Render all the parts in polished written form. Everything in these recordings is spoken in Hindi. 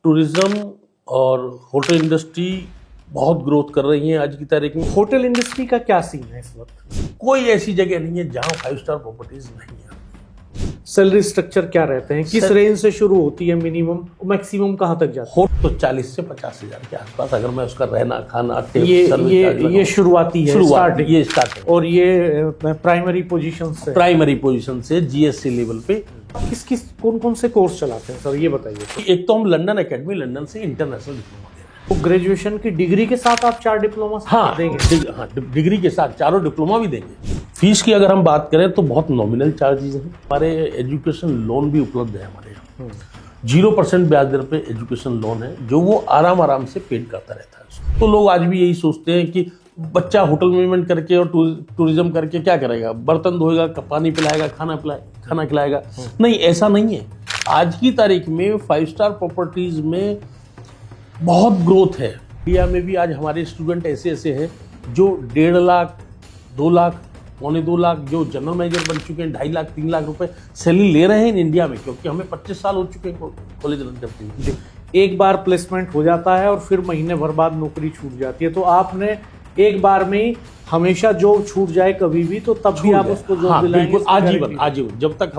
टूरिज्म और होटल इंडस्ट्री बहुत ग्रोथ कर रही है आज की तारीख में। होटल इंडस्ट्री का क्या सीन है इस वक्त? कोई ऐसी जगह नहीं है जहां 5 स्टार प्रॉपर्टीज नहीं है। सैलरी स्ट्रक्चर क्या रहते हैं? किस रेंज से शुरू होती है मिनिमम, मैक्सिमम कहाँ तक जाता हो तो 40 से 50 हजार के आसपास, अगर मैं उसका रहना खाना है? ये शुरुआती है, स्टार्टिंग। ये स्टार्टिंग और ये प्राइमरी पोजीशन से जीएससी लेवल पे। किस कौन कौन से कोर्स चलाते हैं सर, ये बताइए। एक तो हम लंदन एकेडमी, लंदन से इंटरनेशनल डिप्लोमा दे रहे हैं। तो ग्रेजुएशन की डिग्री के साथ आप 4 डिप्लोमा देंगे? डिग्री के साथ 4 डिप्लोमा भी देंगे। फीस की अगर हम बात करें तो बहुत नॉमिनल चार्जेस हैं। हमारे एजुकेशन लोन भी उपलब्ध है हमारे यहाँ। 0% ब्याज दर पे एजुकेशन लोन है, जो वो आराम से पेड करता रहता है। तो लोग आज भी यही सोचते हैं कि बच्चा होटल मैनेजमेंट करके और टूरिज्म करके क्या करेगा, बर्तन धोएगा, पानी पिलाएगा, खाना खिलाएगा। नहीं, ऐसा नहीं है। आज की तारीख में 5 स्टार प्रॉपर्टीज में बहुत ग्रोथ है। इंडिया में भी आज हमारे स्टूडेंट ऐसे हैं जो 1.5 लाख, 2 लाख, पौने 2 लाख, जो जनरल मैनेजर बन चुके हैं, 2.5 लाख, 3 लाख रुपए सैलरी ले रहे हैं इंडिया में, क्योंकि हमें 25 साल हो चुके हैं कॉलेज रन करते हैं। एक बार प्लेसमेंट हो जाता है और फिर महीने भर बाद नौकरी छूट जाती है, तो आपने एक बार में ही हमेशा जॉब छूट जाए कभी भी तो तब भी आप उसको जॉब दिलाएंगे? आजीवन, जब तक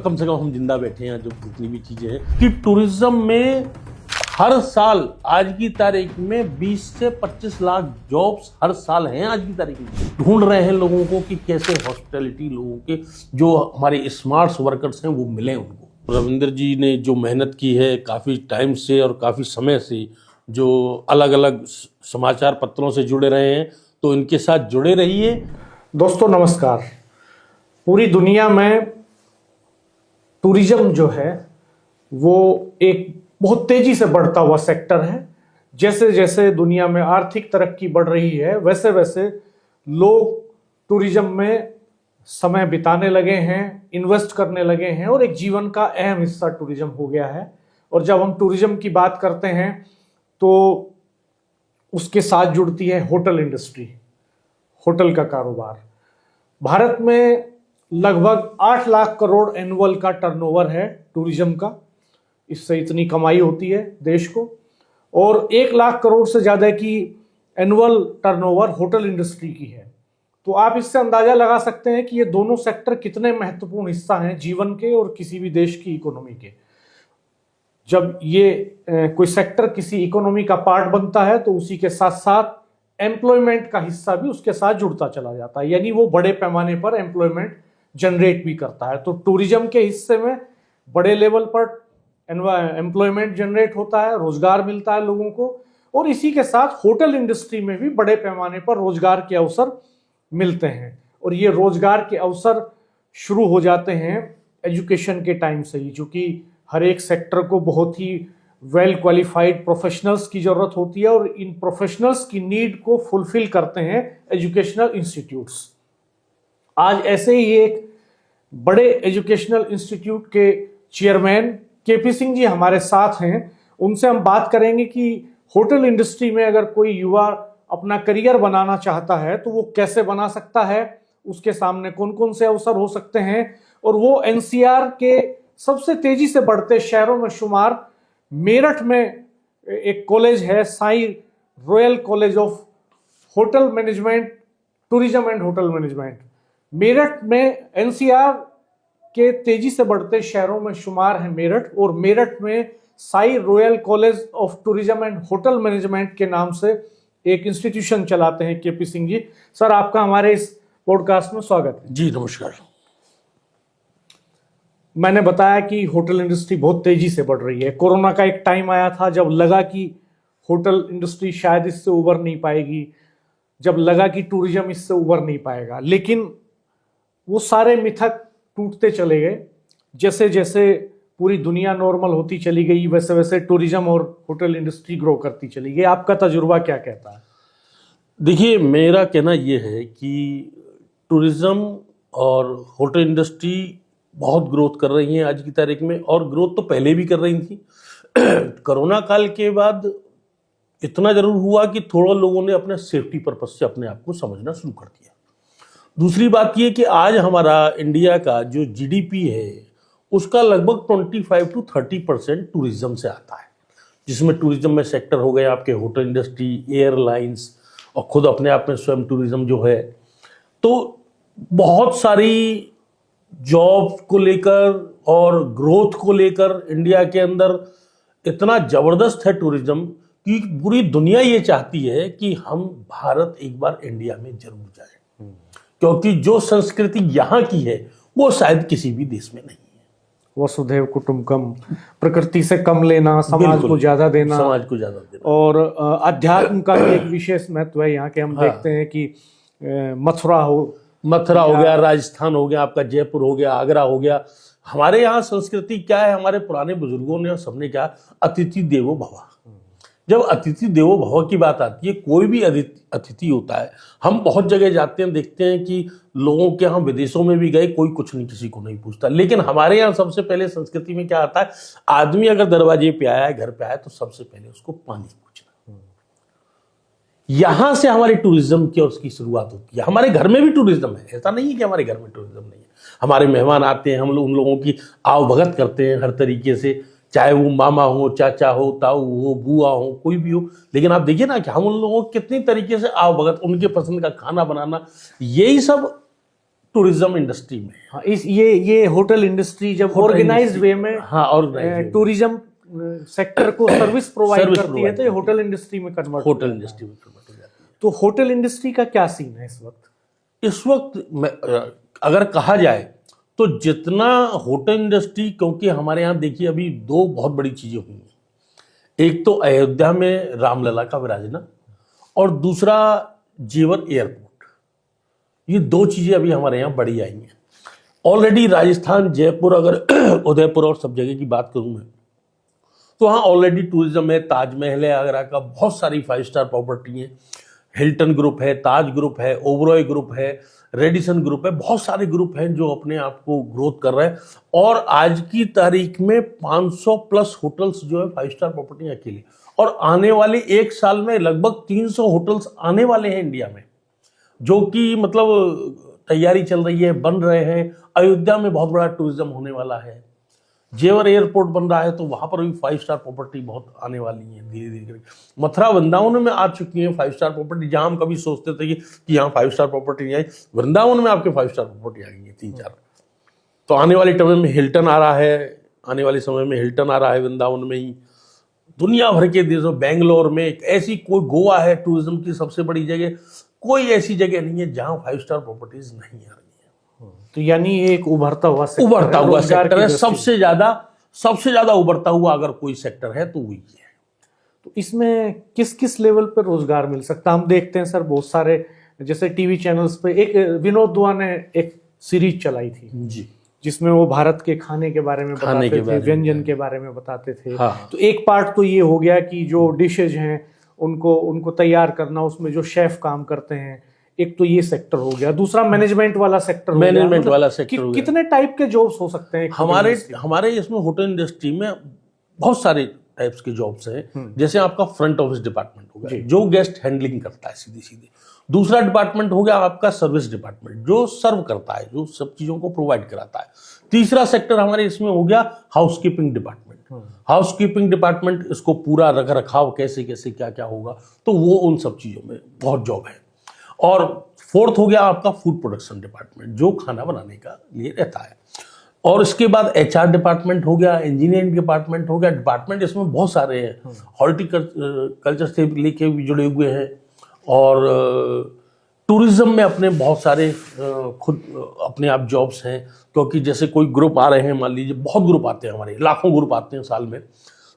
कम से कम हम जिंदा बैठे हैं, जो जितनी भी चीजें हैं। कि टूरिज्म में हर साल आज की तारीख में 20 से 25 लाख जॉब्स हर साल हैं आज की तारीख में। ढूंढ रहे हैं लोगों को कि कैसे हॉस्पिटैलिटी लोगों के जो हमारे स्मार्ट वर्कर्स हैं वो मिले उनको। रविंद्र जी ने जो मेहनत की है काफ़ी टाइम से और काफ़ी समय से, जो अलग अलग समाचार पत्रों से जुड़े रहे हैं, तो इनके साथ जुड़े रहिए। दोस्तों नमस्कार। पूरी दुनिया में टूरिज्म जो है वो एक बहुत तेजी से बढ़ता हुआ सेक्टर है। जैसे जैसे दुनिया में आर्थिक तरक्की बढ़ रही है, वैसे वैसे लोग टूरिज्म में समय बिताने लगे हैं, इन्वेस्ट करने लगे हैं और एक जीवन का अहम हिस्सा टूरिज्म हो गया है। और जब हम टूरिज्म की बात करते हैं तो उसके साथ जुड़ती है होटल इंडस्ट्री, होटल का कारोबार। भारत में लगभग 8 लाख करोड़ एनुअल का टर्नओवर है टूरिज्म का। इससे इतनी कमाई होती है देश को। और 1 लाख करोड़ से ज़्यादा की एनुअल टर्नओवर होटल इंडस्ट्री की है। तो आप इससे अंदाजा लगा सकते हैं कि ये दोनों सेक्टर कितने महत्वपूर्ण हिस्सा हैं जीवन के और किसी भी देश की इकोनॉमी के। जब ये कोई सेक्टर किसी इकोनॉमी का पार्ट बनता है तो उसी के साथ साथ एम्प्लॉयमेंट का हिस्सा भी उसके साथ जुड़ता चला जाता है, यानी वो बड़े पैमाने पर एम्प्लॉयमेंट जनरेट भी करता है। तो टूरिज्म के हिस्से में बड़े लेवल पर एम्प्लॉयमेंट जनरेट होता है, रोजगार मिलता है लोगों को। और इसी के साथ होटल इंडस्ट्री में भी बड़े पैमाने पर रोजगार के अवसर मिलते हैं। और ये रोजगार के अवसर शुरू हो जाते हैं एजुकेशन के टाइम से ही, क्योंकि हर एक सेक्टर को बहुत ही वेल क्वालिफाइड प्रोफेशनल्स की जरूरत होती है और इन प्रोफेशनल्स की नीड को फुलफिल करते हैं एजुकेशनल इंस्टीट्यूट्स। आज ऐसे ही एक बड़े एजुकेशनल इंस्टीट्यूट के चेयरमैन केपी सिंह जी हमारे साथ हैं। उनसे हम बात करेंगे कि होटल इंडस्ट्री में अगर कोई युवा अपना करियर बनाना चाहता है तो वो कैसे बना सकता है, उसके सामने कौन कौन से अवसर हो सकते हैं। और वो एनसीआर के सबसे तेजी से बढ़ते शहरों में शुमार मेरठ में एक कॉलेज है, Sai royal college of hotel management, tourism and hotel management. Meerut में एनसीआर के तेजी से बढ़ते शहरों में शुमार है मेरठ, और मेरठ में Sai royal college of tourism and hotel management के नाम से एक इंस्टीट्यूशन चलाते हैं केपी सिंह जी। सर, आपका हमारे इस पॉडकास्ट में स्वागत है। जी नमस्कार। मैंने बताया कि होटल इंडस्ट्री बहुत तेजी से बढ़ रही है। कोरोना का एक टाइम आया था जब लगा कि होटल इंडस्ट्री शायद इससे उबर नहीं पाएगी, जब लगा कि टूरिज्म इससे उबर नहीं पाएगा, लेकिन वो सारे मिथक टूटते चले गए। जैसे जैसे पूरी दुनिया नॉर्मल होती चली गई, वैसे वैसे टूरिज्म और होटल इंडस्ट्री ग्रो करती चली गई। आपका तजुर्बा क्या कहता है? देखिए, मेरा कहना यह है कि टूरिज्म और होटल इंडस्ट्री बहुत ग्रोथ कर रही हैं आज की तारीख में, और ग्रोथ तो पहले भी कर रही थी। कोरोना काल के बाद इतना जरूर हुआ कि थोड़ा लोगों ने अपने सेफ्टी पर्पज से अपने आप को समझना शुरू कर दिया। दूसरी बात यह कि आज हमारा इंडिया का जो जीडीपी है उसका लगभग 25 to 30% टूरिज्म से आता है, जिसमें टूरिज्म में सेक्टर हो गए आपके होटल इंडस्ट्री, एयरलाइंस और खुद अपने आप में स्वयं टूरिज्म जो है। तो बहुत सारी जॉब को लेकर और ग्रोथ को लेकर इंडिया के अंदर इतना जबरदस्त है टूरिज्म कि पूरी दुनिया ये चाहती है कि हम भारत एक बार इंडिया में जरूर जाएं, क्योंकि जो संस्कृति यहाँ की है वो शायद किसी भी देश में नहीं है। वसुधैव कुटुंबकम, प्रकृति से कम लेना, समाज बिल्कुल, को ज्यादा देना, समाज को ज्यादा देना। और अध्यात्म का भी एक विशेष महत्व है यहाँ के। हम देखते हैं कि मथुरा हो गया, राजस्थान हो गया, आपका जयपुर हो गया, आगरा हो गया। हमारे यहाँ संस्कृति क्या है, हमारे पुराने बुजुर्गों ने और सबने क्या, अतिथि देवो भव। जब अतिथि देवो भव की बात आती है, कोई भी अतिथि होता है, हम बहुत जगह जाते हैं, देखते हैं कि लोगों के यहाँ विदेशों में भी गए, कोई कुछ नहीं, किसी को नहीं पूछता। लेकिन हमारे यहाँ सबसे पहले संस्कृति में क्या आता है, आदमी अगर दरवाजे पे आया है, घर पे आया, तो सबसे पहले उसको पानी पूछना। यहां से हमारी टूरिज्म की और उसकी शुरुआत होती है। हमारे घर में भी टूरिज्म है, ऐसा नहीं है कि हमारे घर में टूरिज्म नहीं है। हमारे मेहमान आते हैं, हम लोग उन लोगों की आवभगत करते हैं हर तरीके से, चाहे वो मामा हो, चाचा हो, ताऊ हो, बुआ हो, कोई भी हो। लेकिन आप देखिए ना कि हम उन लोगों को कितनी तरीके से आवभगत, उनके पसंद का खाना बनाना, यही सब टूरिज्म इंडस्ट्री में। हाँ, ये होटल इंडस्ट्री जब ऑर्गेनाइज्ड वे में, हाँ, ऑर्गेनाइज्ड टूरिज्म सेक्टर को सर्विस प्रोवाइड करती है, तो ये होटल इंडस्ट्री में कन्वर्ट हो जाती है। तो होटल इंडस्ट्री का क्या सीन है इस वक्त? इस वक्त अगर कहा जाए तो जितना होटल इंडस्ट्री, क्योंकि हमारे यहाँ देखिए अभी दो बहुत बड़ी चीजें हुई हैं। एक तो अयोध्या में रामलला का विराजना, और दूसरा जेवर एयरपोर्ट। ये दो चीजें अभी हमारे यहाँ बड़ी आई हैं। ऑलरेडी राजस्थान, जयपुर, अगर उदयपुर और सब जगह की बात करूं मैं, तो वहाँ ऑलरेडी टूरिज्म है। ताजमहल है आगरा का, बहुत सारी 5 स्टार प्रॉपर्टी है, हिल्टन ग्रुप है, ताज ग्रुप है, ओबरॉय ग्रुप है, रेडिसन ग्रुप है, बहुत सारे ग्रुप हैं जो अपने आप को ग्रोथ कर रहे हैं। और आज की तारीख में 500 प्लस होटल्स जो है 5 स्टार प्रॉपर्टी अकेली, और आने वाले 1 साल में लगभग 300 होटल्स आने वाले हैं इंडिया में, जो कि मतलब तैयारी चल रही है, बन रहे हैं। अयोध्या में बहुत बड़ा टूरिज्म होने वाला है, जेवर एयरपोर्ट बन रहा है, तो वहां पर भी 5 स्टार प्रॉपर्टी बहुत आने वाली है धीरे धीरे करके। मथुरा, वृंदावन में आ चुकी है 5 स्टार प्रॉपर्टी। जहां हम कभी सोचते थे कि यहाँ 5 स्टार प्रॉपर्टी नहीं आई, वृंदावन में आपके 5 स्टार प्रॉपर्टी आ गई है 3-4। तो आने वाले टाइम में हिल्टन आ रहा है, आने वाले समय में हिल्टन आ रहा है वृंदावन में ही। दुनिया भर के देशों, बेंगलोर में ऐसी कोई, गोवा है टूरिज्म की सबसे बड़ी जगह, कोई ऐसी जगह नहीं है जहां 5 स्टार प्रॉपर्टीज नहीं आ रही है। तो यानी ये एक उभरता हुआ सेक्टर है। सबसे ज्यादा उभरता हुआ अगर कोई सेक्टर है तो वही है। तो इसमें किस किस लेवल पर रोजगार मिल सकता है? हम देखते हैं सर बहुत सारे, जैसे टीवी चैनल्स पे एक विनोद दुआ ने एक सीरीज चलाई थी जी, जिसमें वो भारत के खाने के बारे में बताते थे, व्यंजन के बारे में बताते थे। हाँ। तो एक पार्ट तो ये हो गया कि जो डिशेज हैं उनको तैयार करना, उसमें जो शेफ काम करते हैं, एक तो ये सेक्टर हो गया। दूसरा मैनेजमेंट वाला सेक्टर हो गया। वाला सेक्टर हो गया। कितने टाइप के जॉब्स हो सकते हैं हमारे इसमें होटल इंडस्ट्री में? बहुत सारे टाइप्स के जॉब्स हैं। जैसे आपका फ्रंट ऑफिस डिपार्टमेंट हो गया, जो गेस्ट हैंडलिंग करता है सीधी सीधी। दूसरा डिपार्टमेंट हो गया आपका सर्विस डिपार्टमेंट, जो सर्व करता है, जो सब चीजों को प्रोवाइड कराता है। तीसरा सेक्टर हमारे इसमें हो गया हाउसकीपिंग डिपार्टमेंट। हाउसकीपिंग डिपार्टमेंट, इसको पूरा रख रखाव कैसे कैसे क्या क्या होगा, तो वो उन सब चीजों में बहुत जॉब है। और फोर्थ हो गया आपका फूड प्रोडक्शन डिपार्टमेंट, जो खाना बनाने का लिए रहता है। और इसके बाद एचआर डिपार्टमेंट हो गया, इंजीनियरिंग डिपार्टमेंट हो गया। डिपार्टमेंट इसमें बहुत सारे हैं, हॉर्टिकल्चर से लेके भी जुड़े हुए हैं, और टूरिज्म में अपने बहुत सारे खुद अपने आप जॉब्स हैं। क्योंकि जैसे कोई ग्रुप आ रहे हैं, मान लीजिए बहुत ग्रुप आते हैं, हमारे लाखों ग्रुप आते हैं साल में,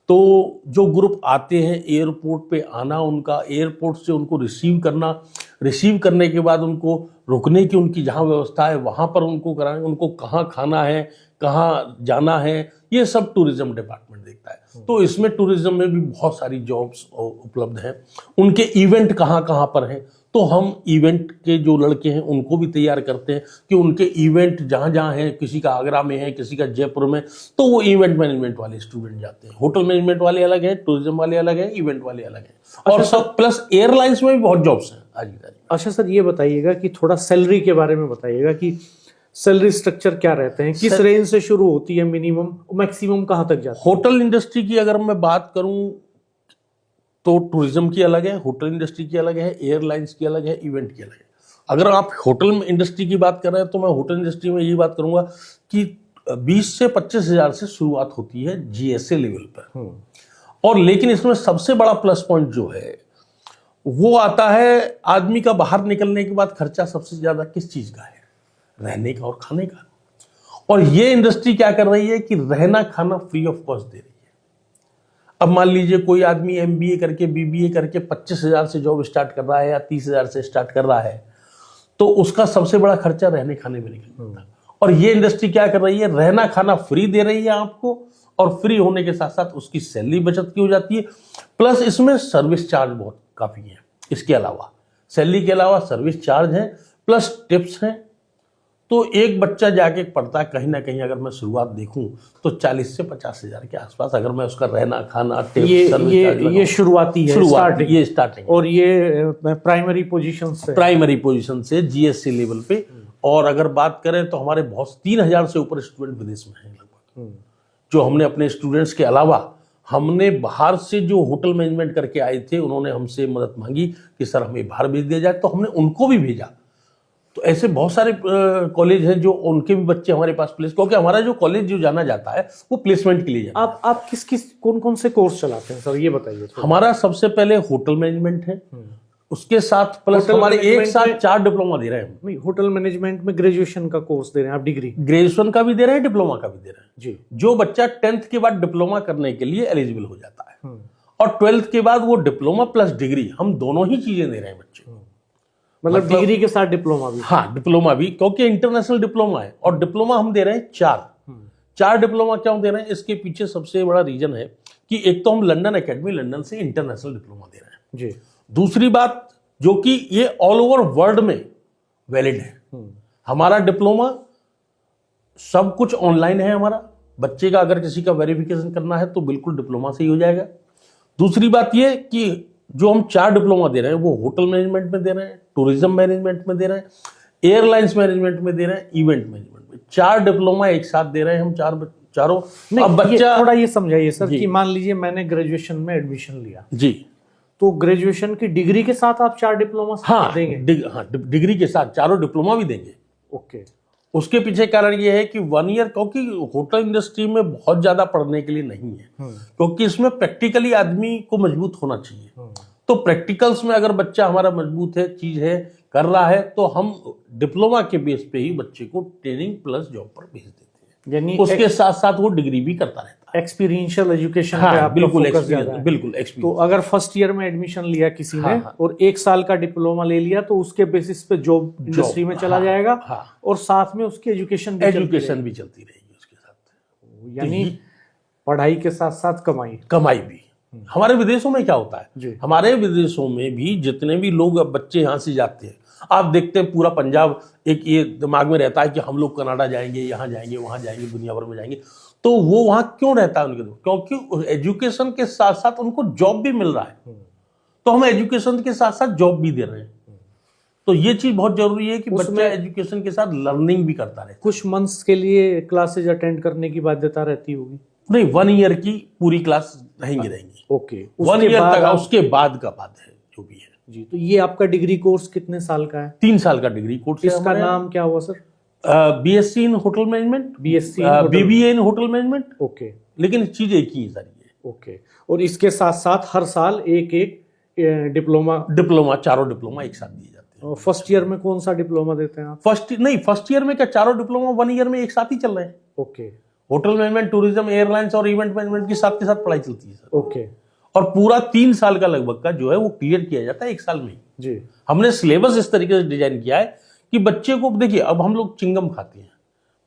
तो जो ग्रुप आते हैं एयरपोर्ट पे आना, उनका एयरपोर्ट से उनको रिसीव करना, रिसीव करने के बाद उनको रुकने की उनकी जहाँ व्यवस्था है वहाँ पर उनको कराएं, उनको कहाँ खाना है, कहाँ जाना है, ये सब टूरिज्म डिपार्टमेंट देखता है। तो इसमें टूरिज्म में भी बहुत सारी जॉब्स उपलब्ध हैं। उनके इवेंट कहाँ कहाँ पर हैं, तो हम इवेंट के जो लड़के हैं उनको भी तैयार करते हैं कि उनके इवेंट जहाँ जहाँ हैं, किसी का आगरा में है, किसी का जयपुर में, तो वो इवेंट मैनेजमेंट वाले स्टूडेंट जाते हैं। होटल मैनेजमेंट वाले अलग हैं, टूरिज्म वाले अलग हैं, इवेंट वाले अलग हैं। और सब प्लस एयरलाइंस में भी बहुत जॉब्स हैं आज की तारीख में। अच्छा सर, ये बताइएगा कि थोड़ा सैलरी के बारे में बताइएगा कि सैलरी स्ट्रक्चर क्या रहते हैं, किस रेंज से शुरू होती है, मिनिमम मैक्सिमम कहाँ तक जाती है? होटल इंडस्ट्री की अगर मैं बात करूं तो टूरिज्म की अलग है, होटल इंडस्ट्री की अलग है, एयरलाइंस की अलग है, इवेंट की अलग है। अगर आप होटल इंडस्ट्री की बात कर रहे हैं तो मैं होटल इंडस्ट्री में यही बात करूंगा कि 20 से 25 हजार से शुरुआत होती है जीएसए लेवल पर। और लेकिन इसमें सबसे बड़ा प्लस पॉइंट जो है वो आता है आदमी का बाहर निकलने के बाद खर्चा सबसे ज्यादा किस चीज का है? रहने का और खाने का। और ये इंडस्ट्री क्या कर रही है कि रहना खाना फ्री ऑफ कॉस्ट दे रही है। अब मान लीजिए कोई आदमी एमबीए करके बीबीए करके 25 हजार से जॉब स्टार्ट कर रहा है या 30 हजार से स्टार्ट कर रहा है, तो उसका सबसे बड़ा खर्चा रहने खाने में निकल जाता है। और ये इंडस्ट्री क्या कर रही है? रहना खाना फ्री दे रही है आपको, और फ्री होने के साथ साथ उसकी सैलरी बचत की हो जाती है, प्लस इसमें सर्विस चार्ज बहुत काफी है। इसके अलावा सैलरी के अलावा सर्विस चार्ज है, प्लस टिप्स हैं। तो एक बच्चा जाके पढ़ता है कहीं ना कहीं, अगर मैं शुरुआत देखूं तो 40 से 50 हजार के आसपास, अगर मैं उसका रहना खाना टिप्स ये शुरुआती है, स्टार्टिंग और ये प्राइमरी पोजीशन से जीएससी लेवल पे। और अगर बात करें तो हमारे बहुत 3000 से ऊपर स्टूडेंट विदेश में हैं लगभग, जो हमने अपने स्टूडेंट्स के अलावा हमने बाहर से जो होटल मैनेजमेंट करके आए थे, उन्होंने हमसे मदद मांगी कि सर हमें बाहर भेज दिया जाए, तो हमने उनको भी भेजा। तो ऐसे बहुत सारे कॉलेज हैं जो उनके भी बच्चे हमारे पास प्लेस, क्योंकि हमारा जो कॉलेज जो जाना जाता है वो प्लेसमेंट के लिए जाता है। आप किस कौन से कोर्स चलाते हैं सर, ये बताइए। हमारा सबसे पहले होटल मैनेजमेंट है, उसके साथ प्लस हमारे एक साथ 4 डिप्लोमा दे रहे हैं। नहीं, होटल मैनेजमेंट में ग्रेजुएशन का कोर्स दे रहे हैं आप, डिग्री ग्रेजुएशन का भी दे रहे हैं, डिप्लोमा का भी दे रहे हैं जी। जो बच्चा 10th के बाद डिप्लोमा करने के लिए एलिजिबल हो जाता है, और 12th के बाद वो डिप्लोमा प्लस डिग्री, हम दोनों ही चीजें दे रहे हैं बच्चे को। मतलब डिग्री के साथ डिप्लोमा भी? हाँ, डिप्लोमा भी, क्योंकि इंटरनेशनल डिप्लोमा है। और डिप्लोमा हम दे रहे हैं 4 डिप्लोमा क्यों दे रहे हैं? इसके पीछे सबसे बड़ा रीजन है कि एक तो हम लंदन एकेडमी लंदन से इंटरनेशनल डिप्लोमा दे रहे हैं जी। दूसरी बात जो कि ये ऑल ओवर वर्ल्ड में वैलिड है। हमारा डिप्लोमा सब कुछ ऑनलाइन है। हमारा बच्चे का अगर किसी का वेरिफिकेशन करना है तो बिल्कुल डिप्लोमा से ही हो जाएगा। दूसरी बात ये कि जो हम 4 डिप्लोमा दे रहे हैं वो होटल मैनेजमेंट में दे रहे हैं, टूरिज्म मैनेजमेंट में दे रहे हैं, एयरलाइंस मैनेजमेंट में दे रहे हैं, इवेंट मैनेजमेंट में। 4 डिप्लोमा एक साथ दे रहे हैं हम चारों। अब बच्चा थोड़ा ये समझाइए सर कि मान लीजिए मैंने ग्रेजुएशन में एडमिशन लिया जी, तो ग्रेजुएशन की डिग्री के साथ आप 4 डिप्लोमा देंगे? हाँ, डिग्री के साथ 4 डिप्लोमा भी देंगे। ओके। उसके पीछे कारण ये है कि 1 ईयर, क्योंकि होटल इंडस्ट्री में बहुत ज्यादा पढ़ने के लिए नहीं है, क्योंकि इसमें प्रैक्टिकली आदमी को मजबूत होना चाहिए। तो प्रैक्टिकल्स में अगर बच्चा हमारा मजबूत है, चीज है, कर रहा है, तो हम डिप्लोमा के बेस पे ही बच्चे को ट्रेनिंग प्लस जॉब पर भेज देते हैं, यानी उसके साथ साथ वो डिग्री भी करता रहता है। एक्सपीरियंशियल एजुकेशन पे हाँ, आपका फोकस ज्यादा है। बिल्कुल। तो अगर फर्स्ट ईयर में एडमिशन लिया किसी ने और 1 साल का डिप्लोमा ले लिया तो उसके बेसिस पे जॉब इंडस्ट्री में चला जाएगा, और साथ में उसकी एजुकेशन भी चलती रहेगी उसके साथ। यानी पढ़ाई के साथ साथ कमाई भी। हमारे विदेशों में क्या होता है, हमारे विदेशों में भी जितने भी लोग बच्चे यहाँ से जाते हैं, आप देखते हैं पूरा पंजाब एक ये दिमाग में रहता है कि हम लोग कनाडा जाएंगे, यहाँ जाएंगे, वहां जाएंगे, दुनिया भर में जाएंगे। तो वो वहां क्यों रहता है उनके, क्योंकि एजुकेशन के साथ साथ उनको जॉब भी मिल रहा है। तो हम एजुकेशन के साथ साथ जॉब भी दे रहे हैं। तो ये चीज बहुत जरूरी है कि बच्चा एजुकेशन के साथ लर्निंग भी करता रहे। कुछ मंथ्स के लिए क्लासेज अटेंड करने की बाध्यता रहती होगी? नहीं, 1 ईयर की पूरी क्लास रहेंगी। ओके, 1 ईयर तक, उसके बाद का बात है जो भी है जी। तो ये आपका डिग्री कोर्स कितने साल का है? 3 साल का डिग्री कोर्स है। इसका नाम क्या हुआ sir? BSc in hotel management, BBA in hotel management. Okay, लेकिन चीज एक ही है सारी है। ओके। और इसके साथ साथ हर साल एक डिप्लोमा 4 डिप्लोमा एक साथ दिए जाते हैं। फर्स्ट ईयर में कौन सा डिप्लोमा देते हैं आप? फर्स्ट ईयर में क्या 4 डिप्लोमा 1 ईयर में एक साथ ही चल रहे हैं। Okay. Hotel management, tourism, airlines और इवेंट मैनेजमेंट के साथ पढ़ाई चलती है सर। ओके। और पूरा 3 साल का लगभग का जो है वो क्लियर किया जाता है 1 साल में जी। हमने सिलेबस इस तरीके से डिजाइन किया है कि बच्चे को, देखिए अब हम लोग चिंगम खाते हैं,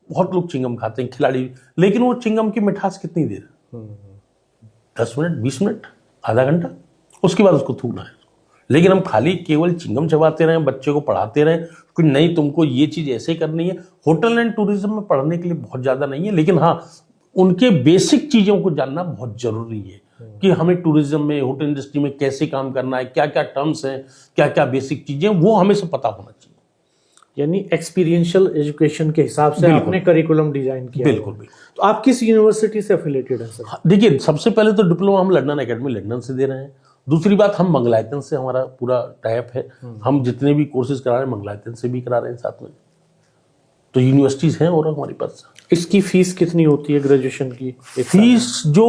बहुत लोग चिंगम खाते हैं खिलाड़ी, लेकिन वो चिंगम की मिठास कितनी देर, 10 मिनट, 20 मिनट, आधा घंटा, उसके बाद उसको थूकना है। लेकिन हम खाली केवल चिंगम चबाते रहे, बच्चे को पढ़ाते रहे कि नहीं तुमको ये चीज ऐसे करनी है। होटल एंड टूरिज्म में पढ़ने के लिए बहुत ज्यादा नहीं है, लेकिन हाँ उनके बेसिक चीजों को जानना बहुत जरूरी है कि हमें टूरिज्म में, होटल इंडस्ट्री में कैसे काम करना है, क्या क्या टर्म्स हैं, क्या क्या बेसिक चीजें, वो हमें से पता होना चाहिए। यानी एक्सपीरियंशियल एजुकेशन के हिसाब से बिल्कुल। आपने करिकुलम डिजाइन किया। बिल्कुल बिल्कुल। तो आप किस यूनिवर्सिटी से एफिलेटेड हैं सर? देखिए, सबसे पहले तो डिप्लोमा हम लंदन एकेडमी लंदन से दे रहे हैं। दूसरी बात, हम मंगलायतन से हमारा पूरा टाइप है। हम जितने भी कोर्सेज करा रहे हैं मंगलायतन से भी करा रहे हैं साथ में। तो यूनिवर्सिटीज हैं और हमारे पास। इसकी फीस कितनी होती है ग्रेजुएशन की? फीस जो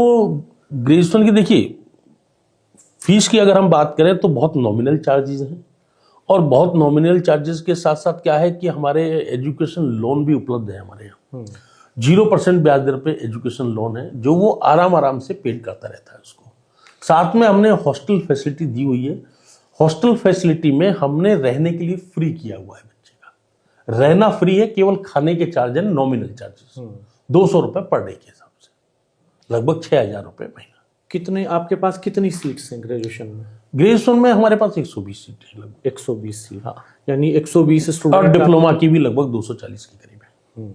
ग्रेजुएशन की, देखिए फीस की अगर हम बात करें तो बहुत नॉमिनल चार्जेस हैं। और बहुत नॉमिनल चार्जेस के साथ साथ क्या है कि हमारे एजुकेशन लोन भी उपलब्ध है हमारे यहाँ। 0% ब्याज दर पे एजुकेशन लोन है, जो वो आराम से पेड करता रहता है उसको। साथ में हमने हॉस्टल फैसिलिटी दी हुई है। हॉस्टल फैसिलिटी में हमने रहने के लिए फ्री किया हुआ है बच्चे का। रहना फ्री है, केवल खाने के चार्ज है नॉमिनल चार्जेस 200 रुपए पर डे के हिसाब से, लगभग 6,000 रुपए महीना। कितने आपके पास कितनी सीट्स हैं ग्रेजुएशन में? ग्रेजुएशन में हमारे पास 120 सीटें हैं लगभग। 120 सीट। हाँ। यानी 120 और स्टूडेंट। डिप्लोमा की भी लगभग 240 के करीब है।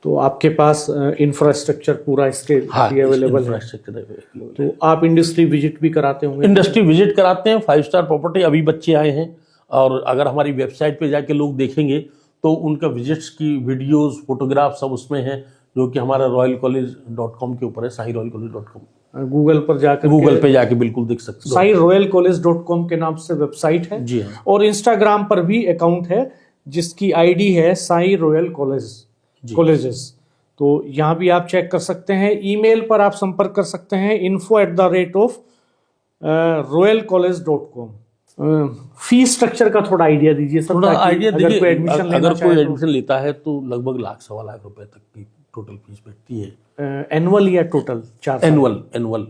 तो आपके पास इंफ्रास्ट्रक्चर पूरा इसके लिए अवेलेबल है। Infrastructure available. तो आप इंडस्ट्री विजिट भी कराते होंगे? इंडस्ट्री विजिट कराते हैं। 5 स्टार प्रॉपर्टी अभी बच्चे आए हैं, और अगर हमारी वेबसाइट पे जाके लोग देखेंगे तो उनका विजिट्स की वीडियोस, फोटोग्राफ सब उसमें है, जो कि हमारा royalcollege.com के ऊपर है, sahiroyalcollege.com। गूगल पर जाकर गूगल पे जाके बिल्कुल देख सकते हो। sahiroyalcollege.com के नाम से वेबसाइट है। जी हाँ। और इंस्टाग्राम पर भी अकाउंट है जिसकी आईडी है साई रॉयल कॉलेजेस। तो यहाँ भी आप चेक कर सकते हैं। ईमेल पर आप संपर्क कर सकते हैं info@royalcollege.com। फीस स्ट्रक्चर का थोड़ा आइडिया दीजिए सर। थोड़ा ताकि आइडिया अगर देखिए, कोई एडमिशन लेना अगर कोई चाहे तो। एडमिशन लेता है तो लगभग 1 लाख सवा लाख रुपए तक की टोटल फीस बैठती है। एनुअल या टोटल? 4 साल? एनुअल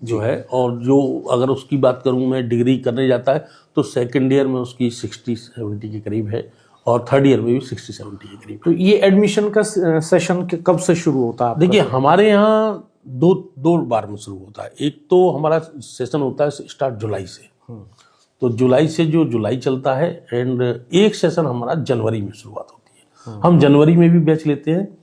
जो है। और जो अगर उसकी बात करूं मैं, डिग्री करने जाता है तो सेकंड ईयर में उसकी 60-70 के करीब है, और थर्ड ईयर में भी 60-70 के करीब। तो ये एडमिशन का सेशन कब से शुरू होता है? देखिए, हमारे यहाँ दो बार में शुरू होता है। एक तो हमारा सेशन होता है स्टार्ट जुलाई से, तो जुलाई से जो जुलाई चलता है, एंड एक सेशन हमारा जनवरी में शुरुआत होती है। हम जनवरी में भी बैच लेते हैं।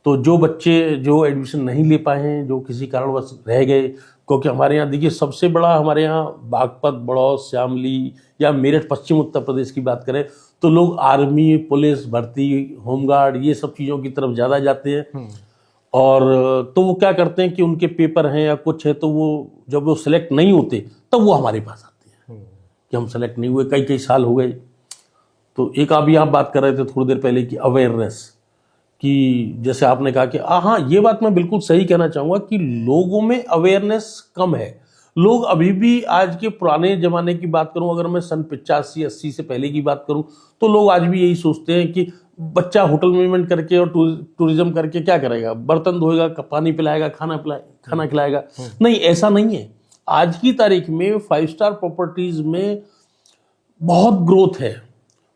तो जो बच्चे जो एडमिशन नहीं ले पाए हैं, जो किसी कारणवश रह गए, क्योंकि हमारे यहाँ देखिए सबसे बड़ा, हमारे यहाँ बागपत, बड़ौद, श्यामली या मेरठ पश्चिम उत्तर प्रदेश की बात करें तो लोग आर्मी, पुलिस भर्ती, होमगार्ड, ये सब चीज़ों की तरफ ज़्यादा जाते हैं। और तो वो क्या करते हैं कि उनके पेपर हैं या कुछ है, तो वो जब वो सिलेक्ट नहीं होते तब वो हमारे पास आते हैं कि हम सेलेक्ट नहीं हुए, कई साल हो गए। तो एक आप यहाँ बात कर रहे थे थोड़ी देर पहले की अवेयरनेस कि, जैसे आपने कहा कि हाँ, ये बात मैं बिल्कुल सही कहना चाहूँगा कि लोगों में अवेयरनेस कम है। लोग अभी भी, आज के पुराने ज़माने की बात करूँ, अगर मैं सन 85-80 से पहले की बात करूँ, तो लोग आज भी यही सोचते हैं कि बच्चा होटल मैनेजमेंट करके और टूरिज्म करके क्या करेगा, बर्तन धोएगा, पानी पिलाएगा, खाना खिलाएगा। नहीं, ऐसा नहीं है। आज की तारीख में 5 स्टार प्रॉपर्टीज में बहुत ग्रोथ है।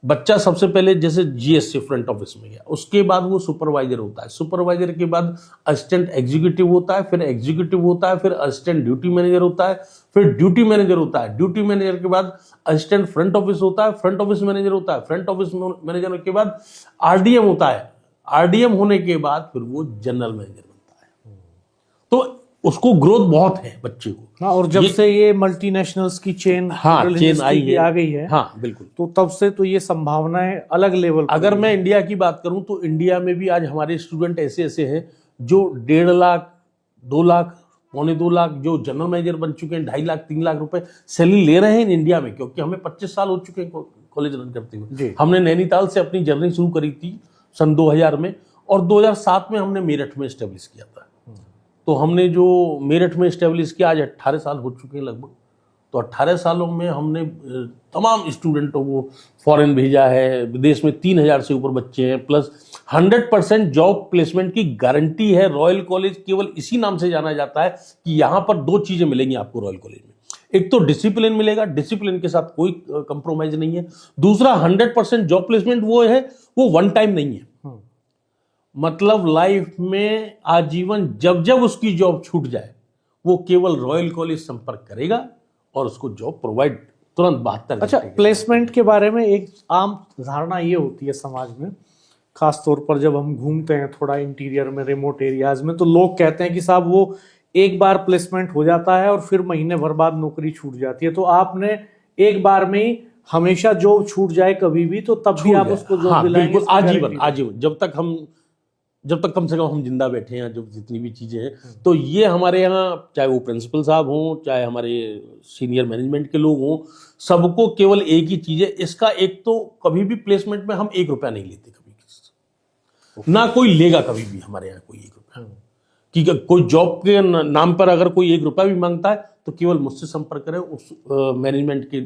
बच्चा सबसे पहले जैसे जीएससी फ्रंट ऑफिस में गया, उसके बाद वो सुपरवाइजर होता है, सुपरवाइजर के बाद असिस्टेंट एग्जीक्यूटिव होता है, फिर एग्जीक्यूटिव होता है, फिर असिस्टेंट ड्यूटी मैनेजर होता है, फिर ड्यूटी मैनेजर होता है, ड्यूटी मैनेजर के बाद असिस्टेंट फ्रंट ऑफिस होता है, फ्रंट ऑफिस मैनेजर होता है, फ्रंट ऑफिस मैनेजर के बाद आरडीएम होता है, आरडीएम होने के बाद फिर वो जनरल मैनेजर बनता है। तो उसको ग्रोथ बहुत है बच्चे को। हाँ, और जब से ये मल्टीनेशनल्स की चेन चेन आई है, आ गई है, हाँ बिल्कुल, तो तब से तो ये संभावनाएं अलग लेवल पर। अगर मैं इंडिया की बात करूं तो इंडिया में भी आज हमारे स्टूडेंट ऐसे हैं जो 1.5 लाख, 2 लाख, 2.25 लाख, जो जनरल मैनेजर बन चुके हैं, 2.5 लाख, 3 लाख रुपए सैलरी ले रहे हैं इंडिया में, क्योंकि हमें 25 साल हो चुके हैं कॉलेज रन करते हुए। हमने नैनीताल से अपनी जर्नी शुरू करी थी सन 2000 में, और 2007 में हमने मेरठ में स्टेब्लिश किया था। तो हमने जो मेरठ में स्टेब्लिश किया, आज 18 साल हो चुके हैं लगभग। तो 18 सालों में हमने तमाम स्टूडेंटों को फॉरेन भेजा है। विदेश में 3000 से ऊपर बच्चे हैं, प्लस 100% जॉब प्लेसमेंट की गारंटी है। रॉयल कॉलेज केवल इसी नाम से जाना जाता है कि यहाँ पर 2 चीज़ें मिलेंगी आपको रॉयल कॉलेज में। एक तो डिसिप्लिन मिलेगा, डिसिप्लिन के साथ कोई कंप्रोमाइज नहीं है। दूसरा, 100% जॉब प्लेसमेंट वो है, वो वन टाइम नहीं है। मतलब लाइफ में आजीवन जब जब उसकी जॉब छूट जाए, वो केवल रॉयल कॉलेज संपर्क करेगा और उसको जॉब प्रोवाइड तुरंत 72 घंटे। अच्छा, प्लेसमेंट के बारे में एक आम धारणा ये होती है समाज में, खास तौर पर जब हम घूमते हैं थोड़ा इंटीरियर में, रिमोट एरियाज में, तो लोग कहते हैं कि साहब वो एक बार प्लेसमेंट हो जाता है और फिर महीने भर बाद नौकरी छूट जाती है। तो आपने एक बार में ही हमेशा जॉब छूट जाए कभी भी तो तब भी आप उसको जॉब हाँ दिलाएंगे? बिल्कुल, इसकी आजीवन गारंटी? आजीवन, जब तक कम से कम हम जिंदा बैठे हैं, जब जितनी भी चीजें हैं, तो ये हमारे यहाँ चाहे वो प्रिंसिपल साहब हों, चाहे हमारे सीनियर मैनेजमेंट के लोग हों, सबको केवल एक ही चीज है इसका। एक तो कभी भी प्लेसमेंट में हम 1 रुपया नहीं लेते, कभी किसी से, ना कोई लेगा कभी भी हमारे यहाँ कोई 1 रुपया। कि कोई जॉब के नाम पर अगर कोई 1 रुपया भी मांगता है तो केवल मुझसे संपर्क करें, उस मैनेजमेंट के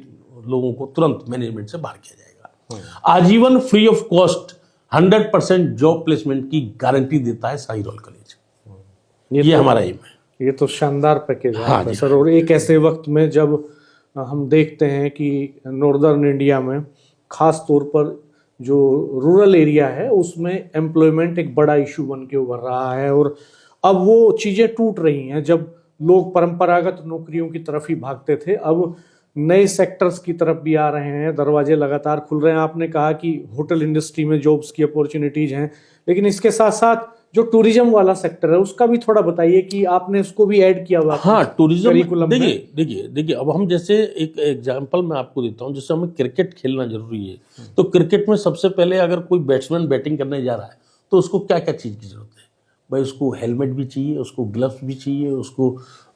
लोगों को तुरंत मैनेजमेंट से बाहर किया जाएगा। आजीवन free of cost 100% job placement की गारंटी देता है शाही रॉयल कॉलेज। ये हमारा एम है। ये तो शानदार पैकेज है हाँ आपका जी। सर। और एक ऐसे वक्त में जब हम देखते हैं कि नॉर्दर्न इंडिया में खास तौर पर जो रूरल एरिया है उसमें एम्प्लॉयमेंट एक बड़ा इशू बन के उभर रहा है, और अब वो चीजें टूट रही हैं। जब लोग परंपरागत नौकरियों की तरफ ही भागते थे, अब नए सेक्टर्स की तरफ भी आ रहे हैं, दरवाजे लगातार खुल रहे हैं। आपने कहा कि होटल इंडस्ट्री में जॉब्स की अपॉर्चुनिटीज हैं, लेकिन इसके साथ साथ जो टूरिज्म वाला सेक्टर है उसका भी थोड़ा बताइए कि आपने उसको भी ऐड किया हुआ? हाँ, टूरिज्म करिकुलम में? देखिए अब हम जैसे एक एग्जांपल मैं आपको देता हूँ, जैसे हमें क्रिकेट खेलना जरूरी है, तो क्रिकेट में सबसे पहले अगर कोई बैट्समैन बैटिंग करने जा रहा है तो उसको क्या क्या चीज की जरूरत है भाई? उसको हेलमेट भी चाहिए, उसको ग्लव्स भी चाहिए, उसको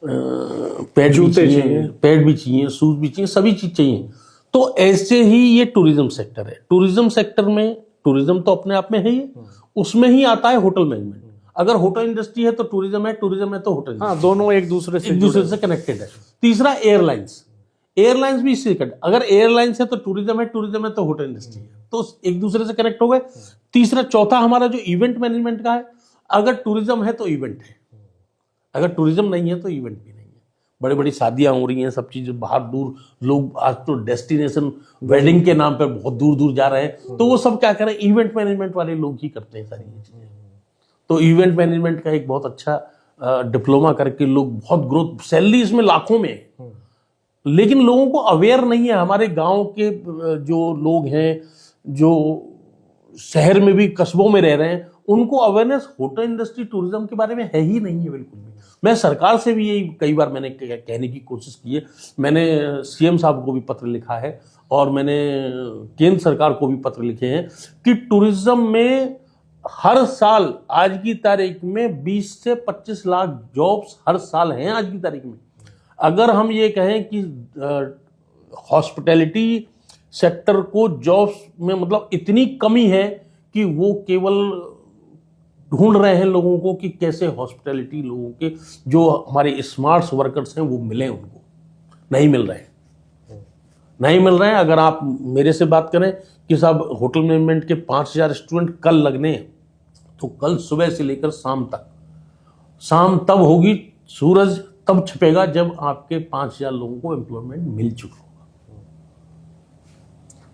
पैड भी चाहिए, पैड भी चाहिए, शूज भी चाहिए, सभी चीज चाहिए। तो ऐसे ही ये टूरिज्म सेक्टर है। टूरिज्म सेक्टर में टूरिज्म तो अपने आप में है ही, उसमें ही आता है होटल मैनेजमेंट। अगर होटल इंडस्ट्री है तो टूरिज्म है, टूरिज्म है तो होटल। हाँ, दोनों एक दूसरे से कनेक्टेड है। तीसरा एयरलाइंस, एयरलाइंस भी इससे कनेक्ट। अगर एयरलाइंस है तो टूरिज्म है, टूरिज्म है तो होटल इंडस्ट्री है, तो एक दूसरे से कनेक्ट हो गए। तीसरा चौथा हमारा जो इवेंट मैनेजमेंट का है, अगर टूरिज्म है तो इवेंट है, अगर टूरिज्म नहीं है तो इवेंट भी नहीं है। बड़ी बड़ी शादियां हो रही हैं, सब चीजें बाहर दूर, लोग आज तो डेस्टिनेशन वेडिंग के नाम पर बहुत दूर दूर जा रहे हैं, तो वो सब क्या करें, इवेंट मैनेजमेंट वाले लोग ही करते हैं सारी चीजें। तो इवेंट मैनेजमेंट का एक बहुत अच्छा डिप्लोमा करके लोग बहुत ग्रोथ, सैलरी इसमें लाखों में है, लेकिन लोगों को अवेयर नहीं है। हमारे गांव के जो लोग हैं, जो शहर में भी कस्बों में रह रहे हैं, उनको अवेयरनेस होटल इंडस्ट्री टूरिज्म के बारे में है ही नहीं है बिल्कुल भी। मैं सरकार से भी यही कई बार मैंने कहने की कोशिश की है। मैंने सीएम साहब को भी पत्र लिखा है और मैंने केंद्र सरकार को भी पत्र लिखे हैं कि टूरिज्म में हर साल आज की तारीख में 20 से 25 लाख जॉब्स हर साल हैं आज की तारीख में। अगर हम ये कहें कि हॉस्पिटैलिटी सेक्टर को जॉब्स में मतलब इतनी कमी है कि वो केवल ढूंढ रहे हैं लोगों को कि कैसे हॉस्पिटैलिटी लोगों के जो हमारे स्मार्ट वर्कर्स हैं वो मिले, उनको नहीं मिल रहे हैं। अगर आप मेरे से बात करें कि साहब होटल मैनेजमेंट के 5000 स्टूडेंट कल लगने हैं, तो कल सुबह से लेकर शाम तब होगी, सूरज तब छिपेगा जब आपके 5000 लोगों को एम्प्लॉयमेंट मिल चुका होगा।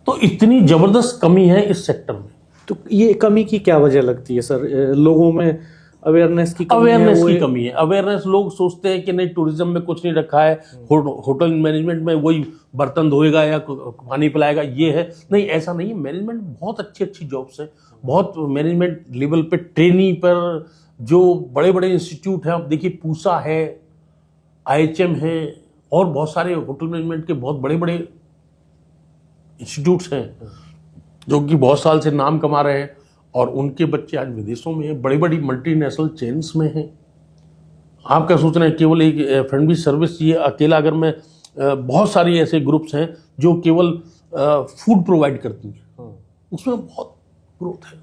तो इतनी जबरदस्त कमी है इस सेक्टर में। तो ये कमी की क्या वजह लगती है सर? लोगों में अवेयरनेस की कमी है। अवेयरनेस, लोग सोचते हैं कि नहीं टूरिज्म में कुछ नहीं रखा है, होटल मैनेजमेंट में वही बर्तन धोएगा या पानी पिलाएगा, ये है। नहीं, ऐसा नहीं है। मैनेजमेंट बहुत अच्छी जॉब्स है, बहुत मैनेजमेंट लेवल पे ट्रेनी पर जो बड़े बड़े इंस्टीट्यूट हैं, आप देखिए पूसा है, IHM है, और बहुत सारे होटल मैनेजमेंट के बहुत बड़े बड़े इंस्टीट्यूट्स हैं जो कि बहुत साल से नाम कमा रहे हैं, और उनके बच्चे आज विदेशों में हैं, बड़ी बड़ी मल्टीनेशनल चेन्स में हैं। आप क्या सोच रहे हैं केवल एक F&B सर्विस ये अकेला? अगर मैं बहुत सारी ऐसे ग्रुप्स हैं जो केवल फूड प्रोवाइड करती हैं, उसमें बहुत ग्रोथ है।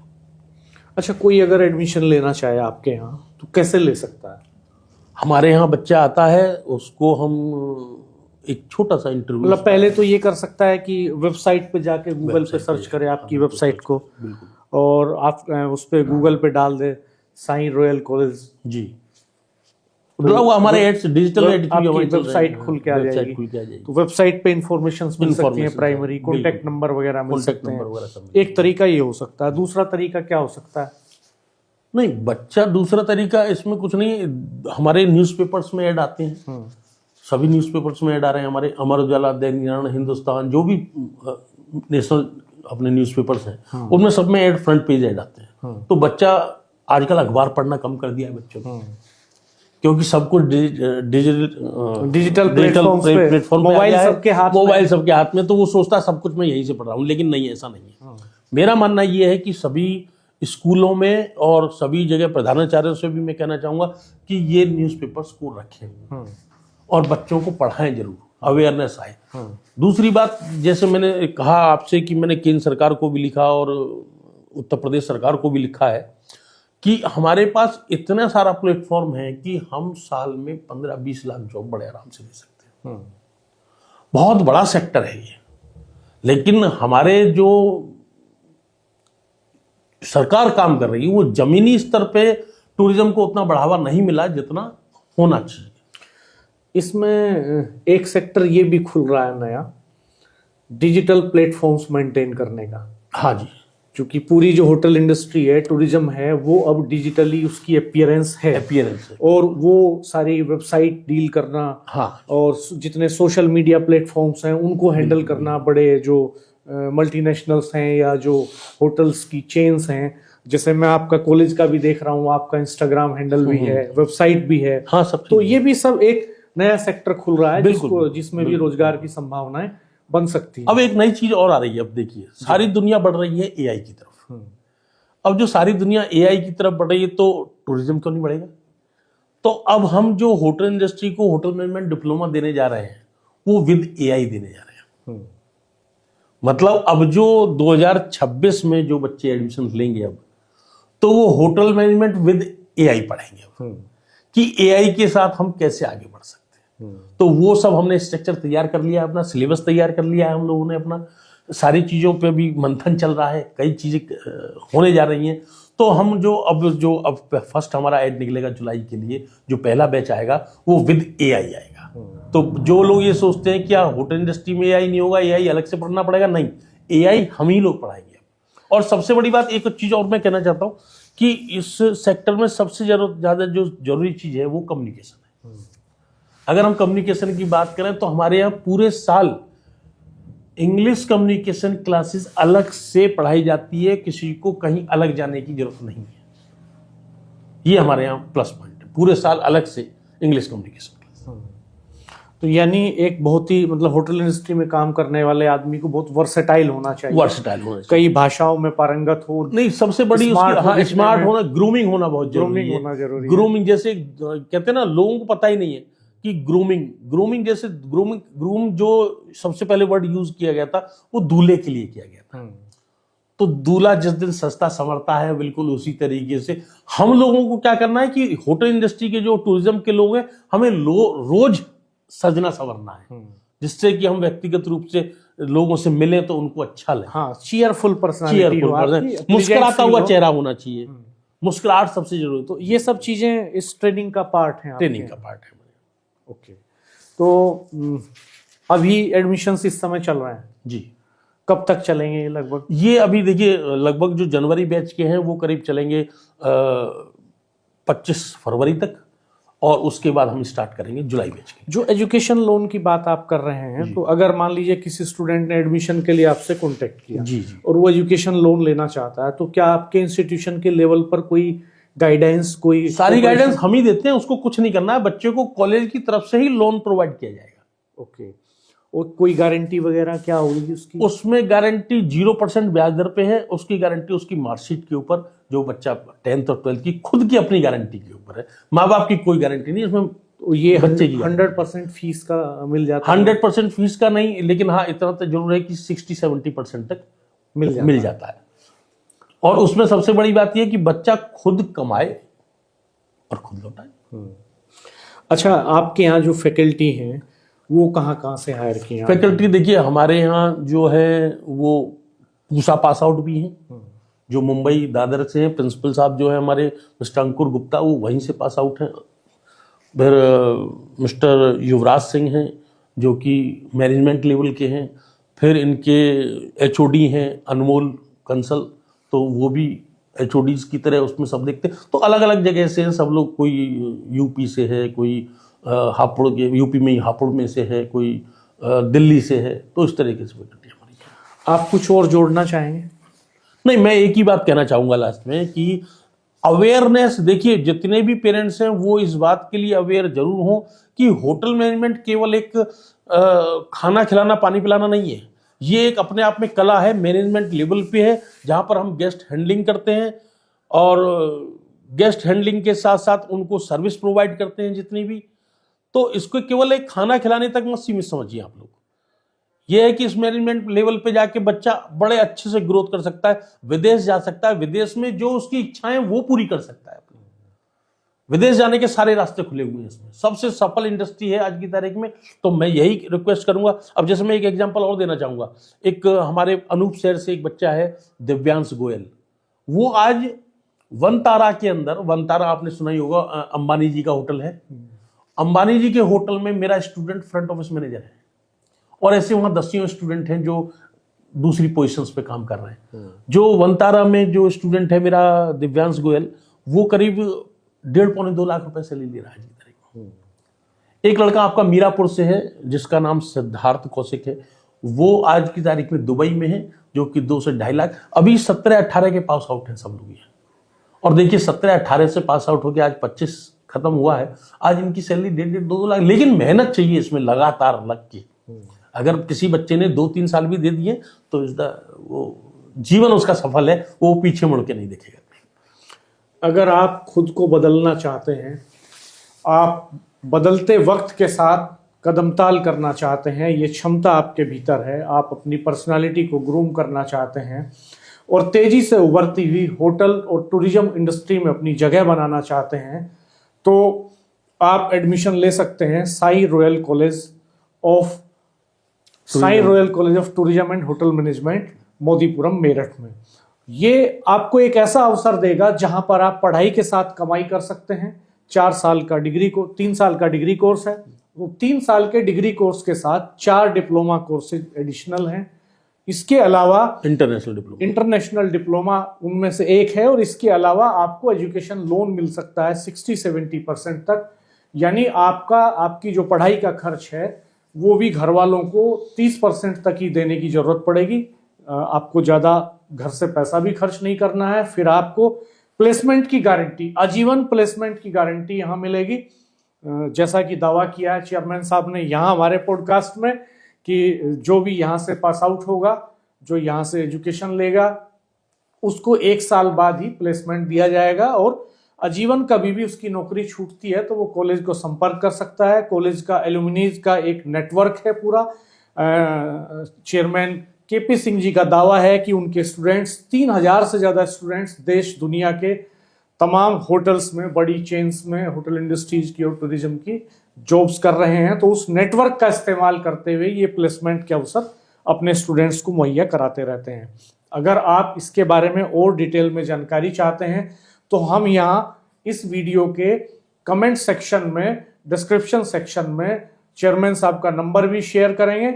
अच्छा, कोई अगर एडमिशन लेना चाहे आपके यहाँ तो कैसे ले सकता है? हमारे यहाँ बच्चा आता है, उसको हम एक छोटा सा इंटरव्यू, मतलब पहले तो ये कर सकता है कि वेबसाइट पे जाके गूगल पे सर्च करे आपकी वेबसाइट को, और आप उस पे गूगल पे डाल दे शाही रॉयल कॉलेज जी, वो हमारे एड्स, डिजिटल एड्स आपकी वेबसाइट खुल के आ जाएगी। तो वेबसाइट पे इंफॉर्मेशन मिल सकती है, प्राइमरी कॉन्टैक्ट नंबर वगैरह मिल सकते हैं। एक तरीका ये हो सकता है। दूसरा तरीका क्या हो सकता है? नहीं, बच्चा दूसरा तरीका इसमें कुछ नहीं, हमारे न्यूज़पेपर्स में ऐड आते हैं, सभी न्यूज़पेपर्स में ऐड आ रहे हैं। हमारे अमर उजाला, दैनिक जागरण, हिंदुस्तान, जो भी नेशनल अपने न्यूज़पेपर्स हैं, उनमें सब में ऐड, फ्रंट पेज ऐड आते हैं। तो बच्चा आजकल अखबार पढ़ना कम कर दिया है बच्चों ने, क्योंकि सब कुछ डिजिटल प्लेटफॉर्म्स पे प्लेटफॉर्म मोबाइल सबके हाथ में। मोबाइल सबके हाथ में, तो वो सोचता सब कुछ मैं यहीं से पढ़ रहा हूँ, लेकिन नहीं, ऐसा नहीं है। मेरा मानना ये है कि सभी स्कूलों में और सभी जगह प्रधानाचार्यों से भी मैं कहना चाहूंगा कि ये न्यूज़पेपर्स को रखें और बच्चों को पढ़ाएं जरूर, अवेयरनेस आए। दूसरी बात, जैसे मैंने कहा आपसे कि मैंने केंद्र सरकार को भी लिखा और उत्तर प्रदेश सरकार को भी लिखा है कि हमारे पास इतना सारा प्लेटफॉर्म है कि हम साल में 15-20 लाख जॉब बड़े आराम से दे सकते हैं। बहुत बड़ा सेक्टर है ये, लेकिन हमारे जो सरकार काम कर रही है वो जमीनी स्तर पे टूरिज्म को उतना बढ़ावा नहीं मिला जितना होना चाहिए। इसमें एक सेक्टर ये भी खुल रहा है नया, डिजिटल प्लेटफॉर्म्स मेंटेन करने का। हाँ जी, क्योंकि पूरी जो होटल इंडस्ट्री है, टूरिज्म है, वो अब डिजिटली उसकी अपीयरेंस है और वो सारी वेबसाइट डील करना, हाँ, और जितने सोशल मीडिया प्लेटफॉर्म्स हैं उनको हैंडल करना, बड़े जो मल्टीनेशनल्स हैं या जो होटल्स की चेन्स हैं, जैसे मैं आपका कॉलेज का भी देख रहा हूँ, आपका इंस्टाग्राम हैंडल भी है, वेबसाइट भी है। हाँ, सब तो ये भी सब एक नया सेक्टर खुल रहा है बिल्कुल, जिसमें भी रोजगार की संभावनाएं बन सकती है। अब एक नई चीज और आ रही है। अब देखिए, सारी दुनिया बढ़ रही है एआई की तरफ। अब जो सारी दुनिया एआई की तरफ बढ़ रही है तो टूरिज्म क्यों नहीं बढ़ेगा? तो अब हम जो होटल इंडस्ट्री को होटल मैनेजमेंट डिप्लोमा देने जा रहे हैं वो विद एआई देने जा रहे हैं। मतलब अब जो 2026 में जो बच्चे एडमिशन लेंगे अब, तो वो होटल मैनेजमेंट विद एआई पढ़ेंगे अब, कि एआई के साथ हम कैसे आगे बढ़ सकते हैं। तो वो सब हमने स्ट्रक्चर तैयार कर लिया, अपना सिलेबस तैयार कर लिया है हम लोगों ने, अपना सारी चीज़ों पे भी मंथन चल रहा है, कई चीज़ें होने जा रही हैं। तो हम अब फर्स्ट हमारा ऐड निकलेगा जुलाई के लिए, जो पहला बैच आएगा वो विद एआई आएगा। तो जो लोग ये सोचते हैं कि होटल इंडस्ट्री में एआई नहीं होगा, एआई अलग से पढ़ना पड़ेगा, नहीं, एआई हम ही लोग पढ़ाएंगे। और सबसे बड़ी बात, एक चीज़ और मैं कहना चाहता हूँ कि इस सेक्टर में सबसे ज़्यादा जो जरूरी चीज़ है वो कम्युनिकेशन है। अगर हम कम्युनिकेशन की बात करें तो हमारे यहाँ पूरे साल इंग्लिश कम्युनिकेशन क्लासेस अलग से पढ़ाई जाती है, किसी को कहीं अलग जाने की जरूरत नहीं है। ये हमारे यहाँ प्लस पॉइंट है, पूरे साल अलग से इंग्लिश कम्युनिकेशन क्लास। तो यानी एक बहुत ही, मतलब होटल इंडस्ट्री में काम करने वाले आदमी को बहुत वर्सेटाइल होना चाहिए, कई भाषाओं में पारंगत हो। नहीं, सबसे बड़ी स्मार्ट होना, ग्रूमिंग होना बहुत जरूरी है। ग्रूमिंग जैसे कहते हैं ना, लोगों को पता ही नहीं है कि ग्रूमिंग जैसे ग्रूम जो सबसे पहले वर्ड यूज किया गया था वो दूल्हे के लिए किया गया था। तो दूल्हा जिस दिन सस्ता संवरता है, बिल्कुल उसी तरीके से हम लोगों को क्या करना है कि होटल इंडस्ट्री के जो टूरिज्म के लोग हैं, हमें रोज सजना संवरना है, जिससे कि हम व्यक्तिगत रूप से लोगों से मिलें तो उनको अच्छा लगे। हाँ, चीयरफुल पर्सनालिटी, मुस्कुराता हुआ चेहरा होना चाहिए, मुस्कुराहट सबसे जरूरी। तो ये सब चीजें इस ट्रेनिंग का पार्ट है। ट्रेनिंग का पार्ट है। ओके, तो अभी एडमिशंस इस समय चल रहे हैं जी, कब तक चलेंगे लगभग? ये अभी देखिए, लगभग जो जनवरी बैच के हैं वो करीब चलेंगे 25 फरवरी तक, और उसके बाद हम स्टार्ट करेंगे जुलाई बैच के। जो एजुकेशन लोन की बात आप कर रहे हैं, तो अगर मान लीजिए किसी स्टूडेंट ने एडमिशन के लिए आपसे कांटेक्ट किया जी, और वो एजुकेशन लोन लेना चाहता है, तो क्या आपके इंस्टीट्यूशन के लेवल पर कोई गाइडेंस, कोई सारी गाइडेंस हम ही देते हैं, उसको कुछ नहीं करना है, बच्चे को कॉलेज की तरफ से ही लोन प्रोवाइड किया जाएगा। ओके, और कोई गारंटी वगैरह क्या होगी उसकी? उसमें गारंटी 0% ब्याज दर पे है। उसकी गारंटी उसकी मार्कशीट के ऊपर, जो बच्चा 10th और 12th की खुद की अपनी गारंटी के ऊपर है, माँ बाप की कोई गारंटी नहीं इसमें। ये बच्चे की 100% फीस का मिल जाता है? 100% फीस का नहीं, लेकिन हाँ इतना तो जरूर है कि 60-70% तक मिल जाता है। और उसमें सबसे बड़ी बात यह कि बच्चा खुद कमाए और खुद लौटाए। अच्छा, आपके यहाँ जो फैकल्टी हैं वो कहाँ से हायर किए हैं? फैकल्टी देखिए, हमारे यहाँ जो है वो पूसा पास आउट भी हैं, जो मुंबई दादर से हैं। प्रिंसिपल साहब जो है हमारे मिस्टर अंकुर गुप्ता, वो वहीं से पास आउट हैं। फिर मिस्टर युवराज सिंह हैं जो कि मैनेजमेंट लेवल के हैं। फिर इनके एचओडी हैं अनमोल कंसल, तो वो भी एचओडीज की तरह उसमें सब देखते हैं। तो अलग अलग जगह से हैं सब लोग, कोई यूपी से है, कोई हापुड़ के, यूपी में ही हापुड़ में से है, कोई दिल्ली से है। तो इस तरीके से फैकल्टी हमारी। आप कुछ और जोड़ना चाहेंगे? नहीं, मैं एक ही बात कहना चाहूँगा लास्ट में कि अवेयरनेस, देखिए जितने भी पेरेंट्स हैं वो इस बात के लिए अवेयर जरूर हों कि होटल मैनेजमेंट केवल एक खाना खिलाना पानी पिलाना नहीं है, ये एक अपने आप में कला है, मैनेजमेंट लेवल पे है, जहां पर हम गेस्ट हैंडलिंग करते हैं और गेस्ट हैंडलिंग के साथ साथ उनको सर्विस प्रोवाइड करते हैं जितनी भी। तो इसको केवल एक खाना खिलाने तक मत सीमित समझिए आप लोग। यह है कि इस मैनेजमेंट लेवल पे जाके बच्चा बड़े अच्छे से ग्रोथ कर सकता है, विदेश जा सकता है, विदेश में जो उसकी इच्छाएं वो पूरी कर सकता है। विदेश जाने के सारे रास्ते खुले हुए हैं, इसमें सबसे सफल इंडस्ट्री है आज की तारीख में। तो मैं यही रिक्वेस्ट करूंगा। अब जैसे मैं एक एग्जांपल और देना चाहूंगा, एक हमारे अनूप शहर से एक बच्चा है दिव्यांश गोयल, वो आज वनतारा के अंदर, वनतारा आपने सुना ही होगा, अंबानी जी का होटल है, अंबानी जी के होटल में मेरा स्टूडेंट फ्रंट ऑफिस मैनेजर है, और ऐसे वहां दसियों स्टूडेंट हैं जो दूसरी पोजीशंस पे काम कर रहे हैं। जो वनतारा में जो स्टूडेंट है मेरा दिव्यांश गोयल, वो करीब 1.5-2 लाख रुपए से ले रहा है आज की तारीख में। एक लड़का आपका मीरापुर से है जिसका नाम सिद्धार्थ कौशिक है, वो आज की तारीख में दुबई में है, जो कि 2 से 2.5 लाख, अभी 17-18 के पास आउट है सब लोग ये। और देखिए 17-18 से पास आउट होकर आज 25 खत्म हुआ है, आज इनकी सैलरी 1.5-2 लाख। लेकिन मेहनत चाहिए इसमें लगातार लग के। अगर किसी बच्चे ने 2-3 साल भी दे दिए तो वो जीवन उसका सफल है, वो पीछे मुड़ के नहीं देखेगा। अगर आप खुद को बदलना चाहते हैं, आप बदलते वक्त के साथ कदमताल करना चाहते हैं, ये क्षमता आपके भीतर है, आप अपनी पर्सनालिटी को ग्रूम करना चाहते हैं और तेजी से उभरती हुई होटल और टूरिज्म इंडस्ट्री में अपनी जगह बनाना चाहते हैं, तो आप एडमिशन ले सकते हैं Sai royal college of tourism and hotel management, Modipuram, Meerut में। ये आपको एक ऐसा अवसर देगा जहां पर आप पढ़ाई के साथ कमाई कर सकते हैं। 4 साल का डिग्री को 3 साल का डिग्री कोर्स है, वो 3 साल के डिग्री कोर्स के साथ 4 डिप्लोमा कोर्सेज एडिशनल हैं। इसके अलावा इंटरनेशनल डिप्लोमा उनमें से एक है, और इसके अलावा आपको एजुकेशन लोन मिल सकता है 60-70% तक। यानी आपकी जो पढ़ाई का खर्च है वो भी घर वालों को 30% तक ही देने की जरूरत पड़ेगी। आपको ज्यादा घर से पैसा भी खर्च नहीं करना है। फिर आपको प्लेसमेंट की गारंटी, आजीवन प्लेसमेंट की गारंटी यहां मिलेगी, जैसा कि दावा किया है चेयरमैन साहब ने यहाँ हमारे पॉडकास्ट में, कि जो भी यहाँ से पास आउट होगा, जो यहाँ से एजुकेशन लेगा, उसको 1 साल बाद ही प्लेसमेंट दिया जाएगा, और आजीवन कभी भी उसकी नौकरी छूटती है तो वो कॉलेज को संपर्क कर सकता है। कॉलेज का एलुमनीज का एक नेटवर्क है पूरा। चेयरमैन केपी सिंह जी का दावा है कि उनके स्टूडेंट्स 3000 से ज्यादा स्टूडेंट्स देश दुनिया के तमाम होटल्स में, बड़ी चेन्स में, होटल इंडस्ट्रीज की और टूरिज्म की जॉब्स कर रहे हैं। तो उस नेटवर्क का इस्तेमाल करते हुए ये प्लेसमेंट के अवसर अपने स्टूडेंट्स को मुहैया कराते रहते हैं। अगर आप इसके बारे में और डिटेल में जानकारी चाहते हैं तो हम यहाँ इस वीडियो के कमेंट सेक्शन में, डिस्क्रिप्शन सेक्शन में चेयरमैन साहब का नंबर भी शेयर करेंगे,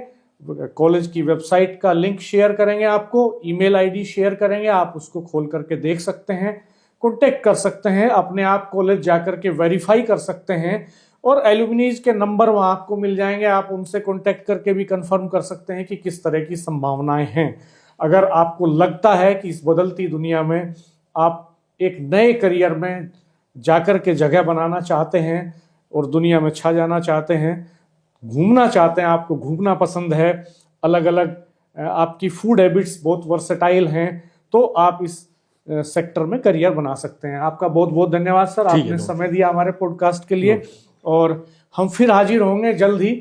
कॉलेज की वेबसाइट का लिंक शेयर करेंगे, आपको ईमेल आईडी शेयर करेंगे, आप उसको खोल करके देख सकते हैं, कॉन्टेक्ट कर सकते हैं, अपने आप कॉलेज जाकर के वेरीफाई कर सकते हैं, और एलुमनीज के नंबर वहाँ आपको मिल जाएंगे। आप उनसे कॉन्टेक्ट करके भी कंफर्म कर सकते हैं कि किस तरह की संभावनाएं हैं। अगर आपको लगता है कि इस बदलती दुनिया में आप एक नए करियर में जाकर के जगह बनाना चाहते हैं और दुनिया में छा जाना चाहते हैं, घूमना चाहते हैं, आपको घूमना पसंद है, अलग अलग आपकी फूड हैबिट्स बहुत वर्सेटाइल हैं, तो आप इस सेक्टर में करियर बना सकते हैं। आपका बहुत बहुत धन्यवाद सर, आपने समय दिया हमारे पॉडकास्ट के लिए, और हम फिर हाजिर होंगे जल्द ही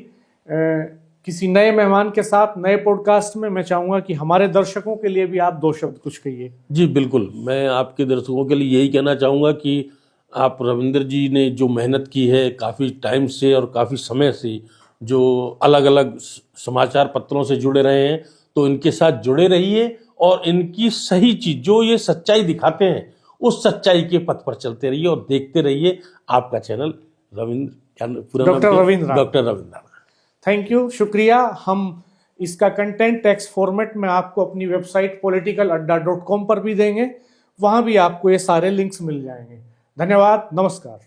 किसी नए मेहमान के साथ, नए पॉडकास्ट में। मैं चाहूंगा कि हमारे दर्शकों के लिए भी आप 2 शब्द कुछ कहिए। जी बिल्कुल, मैं आपके दर्शकों के लिए यही कहना चाहूँगा कि आप रविंद्र जी ने जो मेहनत की है काफ़ी टाइम से और काफ़ी समय से, जो अलग अलग समाचार पत्रों से जुड़े रहे हैं, तो इनके साथ जुड़े रहिए और इनकी सही चीज़, जो ये सच्चाई दिखाते हैं, उस सच्चाई के पथ पर चलते रहिए और देखते रहिए आपका channel doctor Ravindra. Thank you, शुक्रिया। हम इसका कंटेंट टेक्स्ट फॉर्मेट में आपको अपनी वेबसाइट politicaladda.com पर भी देंगे, वहां भी आपको ये सारे लिंक्स मिल जाएंगे। धन्यवाद, नमस्कार।